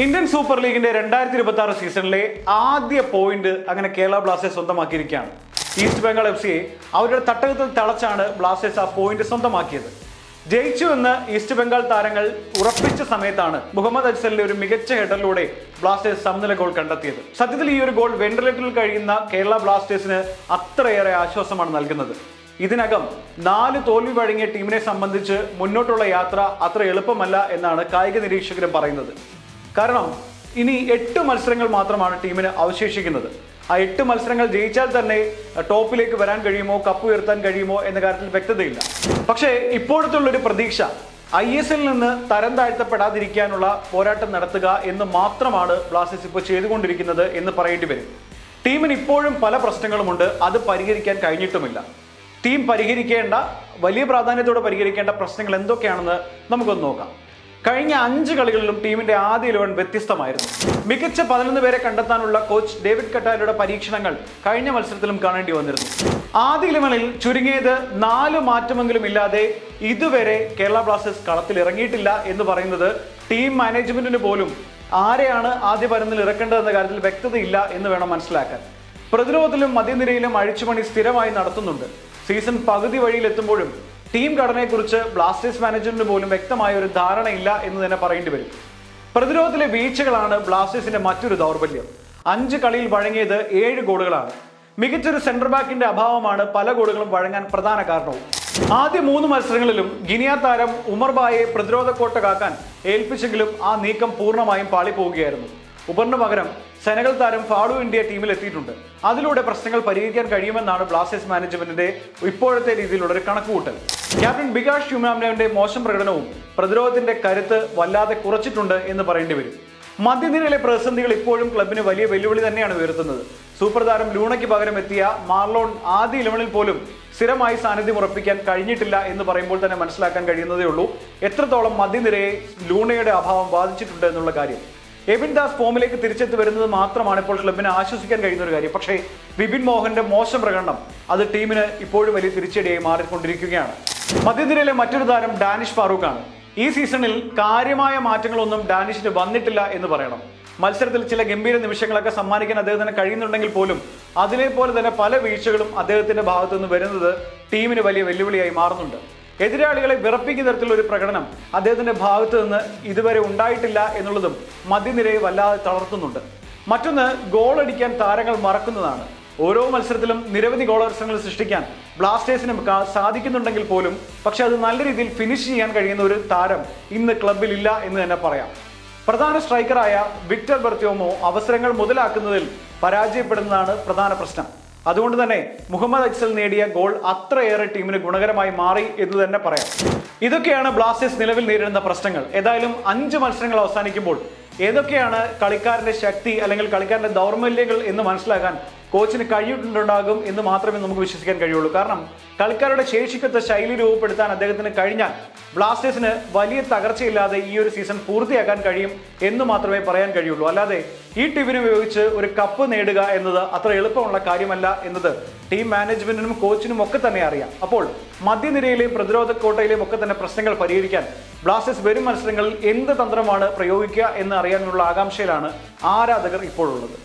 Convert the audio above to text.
Indian super ലീഗിന്റെ 2026 സീസണിലെ ആദ്യ പോയിന്റ് അങ്ങനെ കേരള ബ്ലാസ്റ്റേഴ്സ് സ്വന്തമാക്കിയിരിക്കുകയാണ്. ഈസ്റ്റ് ബംഗാൾ FC അവരുടെ തട്ടകത്തിൽ തളച്ചാണ് ബ്ലാസ്റ്റേഴ്സ് ആ പോയിന്റ് സ്വന്തമാക്കിയത്. ജയിച്ചു എന്ന് ഈസ്റ്റ് ബംഗാൾ താരങ്ങൾ ഉറപ്പിച്ച സമയത്താണ് മുഹമ്മദ് അജ്സലിന്റെ ഒരു മികച്ച ഹെഡറിലൂടെ ബ്ലാസ്റ്റേഴ്സ് സമനില ഗോൾ കണ്ടെത്തിയത്. സത്യത്തിൽ ഈ ഒരു ഗോൾ വെന്റിലേറ്ററിൽ കഴിയുന്ന കേരള ബ്ലാസ്റ്റേഴ്സിന് അത്രയേറെ ആശ്വാസമാണ് നൽകുന്നത്. ഇതിനകം 4 തോൽവി വഴങ്ങിയ ടീമിനെ സംബന്ധിച്ച് മുന്നോട്ടുള്ള യാത്ര അത്ര എളുപ്പമല്ല എന്നാണ് കായിക നിരീക്ഷകരും പറയുന്നത്. കാരണം ഇനി 8 മത്സരങ്ങൾ മാത്രമാണ് ടീമിന് അവശേഷിക്കുന്നത്. ആ 8 മത്സരങ്ങൾ ജയിച്ചാൽ തന്നെ ടോപ്പിലേക്ക് വരാൻ കഴിയുമോ, കപ്പ് ഉയർത്താൻ കഴിയുമോ എന്ന കാര്യത്തിൽ വ്യക്തതയില്ല. പക്ഷേ ഇപ്പോഴത്തുള്ളൊരു പ്രതീക്ഷ ISL നിന്ന് തരം താഴ്ത്തപ്പെടാതിരിക്കാനുള്ള പോരാട്ടം നടത്തുക എന്ന് മാത്രമാണ് ബ്ലാസ്റ്റേഴ്സ് ഇപ്പോൾ ചെയ്തുകൊണ്ടിരിക്കുന്നത് എന്ന് പറയേണ്ടി വരും. ടീമിന് ഇപ്പോഴും പല പ്രശ്നങ്ങളുമുണ്ട്, അത് പരിഹരിക്കാൻ കഴിഞ്ഞിട്ടുമില്ല. ടീം പരിഹരിക്കേണ്ട, വലിയ പ്രാധാന്യത്തോടെ പരിഹരിക്കേണ്ട പ്രശ്നങ്ങൾ എന്തൊക്കെയാണെന്ന് നമുക്കൊന്ന് നോക്കാം. കഴിഞ്ഞ 5 കളികളിലും ടീമിന്റെ ആദ്യ 11 വ്യത്യസ്തമായിരുന്നു. മികച്ച 11 പേരെ കണ്ടെത്താനുള്ള കോച്ച് ഡേവിഡ് കട്ടാലയുടെ പരീക്ഷണങ്ങൾ കഴിഞ്ഞ മത്സരത്തിലും കാണേണ്ടി വന്നിരുന്നു. ആദ്യ 11-ൽ ചുരുങ്ങിയത് 4 മാറ്റമെങ്കിലും ഇല്ലാതെ ഇതുവരെ കേരള ബ്ലാസ്റ്റേഴ്സ് കളത്തിൽ ഇറങ്ങിയിട്ടില്ല എന്ന് പറയുന്നത് ടീം മാനേജ്മെന്റിന് പോലും ആരെയാണ് ആദ്യ 11-ൽ ഇറക്കേണ്ടതെന്ന കാര്യത്തിൽ വ്യക്തതയില്ല എന്ന് വേണം മനസ്സിലാക്കാൻ. പ്രതിരോധത്തിലും മധ്യനിരയിലും അഴിച്ചുപണി സ്ഥിരമായി നടത്തുന്നുണ്ട്. സീസൺ പകുതി വഴിയിലെത്തുമ്പോഴും ടീം ഘടനയെക്കുറിച്ച് ബ്ലാസ്റ്റേഴ്സ് മാനേജ്മെന്റിന് പോലും വ്യക്തമായ ഒരു ധാരണയില്ല എന്ന് തന്നെ പറയേണ്ടി വരും. പ്രതിരോധത്തിലെ വീഴ്ചകളാണ് ബ്ലാസ്റ്റേഴ്സിന്റെ മറ്റൊരു ദൗർബല്യം. 5 കളിയിൽ വഴങ്ങിയത് 7 ഗോളുകളാണ്. മികച്ചൊരു സെന്റർ ബാക്കിന്റെ അഭാവമാണ് പല ഗോളുകളും വഴങ്ങാൻ പ്രധാന കാരണവും. ആദ്യ 3 മത്സരങ്ങളിലും ഗിനിയ താരം ഉമർ ബായെ പ്രതിരോധ കോട്ട കാക്കാൻ ഏൽപ്പിച്ചെങ്കിലും ആ നീക്കം പൂർണ്ണമായും പാളിപ്പോവുകയായിരുന്നു. ഉമറിന് പകരം സെനഗൽ താരം ഫാഡു ഇന്ത്യ ടീമിൽ എത്തിയിട്ടുണ്ട്. അതിലൂടെ പ്രശ്നങ്ങൾ പരിഹരിക്കാൻ കഴിയുമെന്നാണ് ബ്ലാസ്റ്റേഴ്സ് മാനേജ്മെന്റിന്റെ ഇപ്പോഴത്തെ രീതിയിലുള്ള ഒരു കണക്കുകൂട്ടൽ. ക്യാപ്റ്റൻ ബികാഷ് ഹ്യൂമാനോയുടെ മോശം പ്രകടനവും പ്രതിരോധത്തിന്റെ കരുത്ത് വല്ലാതെ കുറച്ചിട്ടുണ്ട് എന്ന് പറയേണ്ടി വരും. മധ്യനിരയിലെ പ്രതിസന്ധികൾ ഇപ്പോഴും ക്ലബിന് വലിയ വെല്ലുവിളി തന്നെയാണ് ഉയർത്തുന്നത്. സൂപ്പർ താരം ലൂണയ്ക്ക് പകരം എത്തിയ മാർലോൺ ആദ്യ 11-ൽ പോലും സ്ഥിരമായി സാന്നിധ്യം ഉറപ്പിക്കാൻ കഴിഞ്ഞിട്ടില്ല എന്ന് പറയുമ്പോൾ തന്നെ മനസ്സിലാക്കാൻ കഴിയുന്നതേ ഉള്ളൂ എത്രത്തോളം മധ്യനിരയെ ലൂണയുടെ അഭാവം ബാധിച്ചിട്ടുണ്ട് എന്നുള്ള കാര്യം. എബിൻ ദാസ് ഫോമിലേക്ക് തിരിച്ചെത്തി വരുന്നത് മാത്രമാണ് ഇപ്പോൾ ക്ലബിനെ ആശ്വസിക്കാൻ കഴിയുന്ന ഒരു കാര്യം. പക്ഷേ വിപിൻ മോഹന്റെ മോശം പ്രകടനം അത് ടീമിന് ഇപ്പോഴും വലിയ തിരിച്ചടിയായി മാറിക്കൊണ്ടിരിക്കുകയാണ്. മധ്യനിരയിലെ മറ്റൊരു താരം ഡാനിഷ് ഫാറൂഖാണ്. ഈ സീസണിൽ കാര്യമായ മാറ്റങ്ങളൊന്നും ഡാനിഷിന് വന്നിട്ടില്ല എന്ന് പറയണം. മത്സരത്തിൽ ചില ഗംഭീര നിമിഷങ്ങളൊക്കെ സമ്മാനിക്കാൻ അദ്ദേഹത്തിന് കഴിയുന്നുണ്ടെങ്കിൽ പോലും അതിനെപ്പോലെ തന്നെ പല വീഴ്ചകളും അദ്ദേഹത്തിന്റെ ഭാഗത്തു നിന്ന് വരുന്നത് ടീമിന് വലിയ വെല്ലുവിളിയായി മാറുന്നുണ്ട്. എതിരാളികളെ വിറപ്പിക്കുന്ന തരത്തിലുള്ള ഒരു പ്രകടനം അദ്ദേഹത്തിന്റെ ഭാഗത്തു നിന്ന് ഇതുവരെ ഉണ്ടായിട്ടില്ല എന്നുള്ളതും മധ്യനിരയെ വല്ലാതെ തളർത്തുന്നുണ്ട്. മറ്റൊന്ന്, ഗോളടിക്കാൻ താരങ്ങൾ മറക്കുന്നതാണ്. ഓരോ മത്സരത്തിലും നിരവധി ഗോളവസരങ്ങൾ സൃഷ്ടിക്കാൻ ബ്ലാസ്റ്റേഴ്സിന് സാധിക്കുന്നുണ്ടെങ്കിൽ പോലും പക്ഷെ അത് നല്ല രീതിയിൽ ഫിനിഷ് ചെയ്യാൻ കഴിയുന്ന ഒരു താരം ഇന്ന് ക്ലബിൽ ഇല്ല എന്ന് തന്നെ പറയാം. പ്രധാന സ്ട്രൈക്കറായ വിക്ടർ ബർത്തിയോമോ അവസരങ്ങൾ മുതലാക്കുന്നതിൽ പരാജയപ്പെടുന്നതാണ് പ്രധാന പ്രശ്നം. അതുകൊണ്ട് തന്നെ മുഹമ്മദ് അജ്സൽ നേടിയ ഗോൾ അത്രയേറെ ടീമിന് ഗുണകരമായി മാറി എന്ന് തന്നെ പറയാം. ഇതൊക്കെയാണ് ബ്ലാസ്റ്റേഴ്സ് നിലവിൽ നേരിടുന്ന പ്രശ്നങ്ങൾ. ഏതായാലും 5 മത്സരങ്ങൾ അവസാനിക്കുമ്പോൾ ഏതൊക്കെയാണ് കളിക്കാരന്റെ ശക്തി അല്ലെങ്കിൽ കളിക്കാരന്റെ ദൗർബല്യങ്ങൾ എന്ന് മനസ്സിലാക്കാൻ കോച്ചിന് കഴിയിട്ടുണ്ടാകും എന്ന് മാത്രമേ നമുക്ക് വിശ്വസിക്കാൻ കഴിയുള്ളൂ. കാരണം കളിക്കാരുടെ ശേഷിക്കത്ത ശൈലി രൂപപ്പെടുത്താൻ അദ്ദേഹത്തിന് കഴിഞ്ഞാൽ ബ്ലാസ്റ്റേഴ്സിന് വലിയ തകർച്ചയില്ലാതെ ഈ ഒരു സീസൺ പൂർത്തിയാക്കാൻ കഴിയും എന്ന് മാത്രമേ പറയാൻ കഴിയുള്ളൂ. അല്ലാതെ ഈ ടീമിനെ ഉപയോഗിച്ച് ഒരു കപ്പ് നേടുക എന്നത് അത്ര എളുപ്പമുള്ള കാര്യമല്ല എന്നത് ടീം മാനേജ്മെന്റിനും കോച്ചിനും ഒക്കെ തന്നെ അറിയാം. അപ്പോൾ മധ്യനിരയിലെയും പ്രതിരോധ കോട്ടയിലെയും ഒക്കെ തന്നെ പ്രശ്നങ്ങൾ പരിഹരിക്കാൻ ബ്ലാസ്റ്റേഴ്സ് വരും മത്സരങ്ങളിൽ എന്ത് തന്ത്രമാണ് പ്രയോഗിക്കുക എന്ന് അറിയാനുള്ള ആകാംക്ഷയിലാണ് ആരാധകർ ഇപ്പോഴുള്ളത്.